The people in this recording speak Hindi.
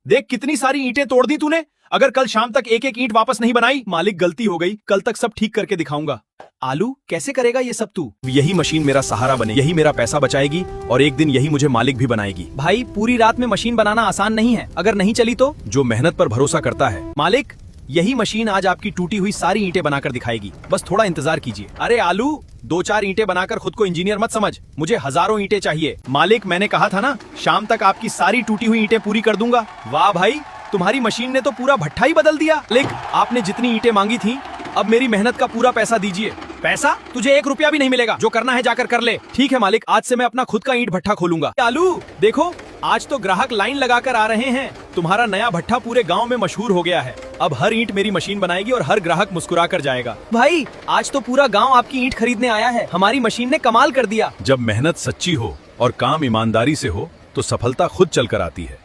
देख कितनी सारी ईंटें तोड़ दी तूने। अगर कल शाम तक एक एक ईंट वापस नहीं बनाई, मालिक गलती हो गई, कल तक सब ठीक करके दिखाऊंगा। आलू कैसे करेगा ये सब तू? यही मशीन मेरा सहारा बने, यही मेरा पैसा बचाएगी और एक दिन यही मुझे मालिक भी बनाएगी। भाई पूरी रात में मशीन बनाना आसान नहीं है, अगर नहीं चली तो? जो मेहनत पर भरोसा करता है। मालिक यही मशीन आज आपकी टूटी हुई सारी ईंटें बनाकर दिखाएगी, बस थोड़ा इंतजार कीजिए। अरे आलू, 2-4 ईंटें बनाकर खुद को इंजीनियर मत समझ, मुझे हजारों ईंटें चाहिए। मालिक मैंने कहा था ना, शाम तक आपकी सारी टूटी हुई ईंटें पूरी कर दूंगा। वाह भाई, तुम्हारी मशीन ने तो पूरा भट्ठा ही बदल दिया। लेकिन आपने जितनी ईंटें मांगी थी, अब मेरी मेहनत का पूरा पैसा दीजिए। पैसा? तुझे 1 रुपया भी नहीं मिलेगा, जो करना है जाकर कर ले। ठीक है मालिक, आज से मैं अपना खुद का ईंट भट्ठा खोलूंगा। आलू देखो, आज तो ग्राहक लाइन लगाकर आ रहे हैं। तुम्हारा नया भट्ठा पूरे गांव में मशहूर हो गया है। अब हर ईंट मेरी मशीन बनाएगी और हर ग्राहक मुस्कुरा कर जाएगा। भाई आज तो पूरा गांव आपकी ईंट खरीदने आया है, हमारी मशीन ने कमाल कर दिया। जब मेहनत सच्ची हो और काम ईमानदारी से हो तो सफलता खुद चलकर आती है।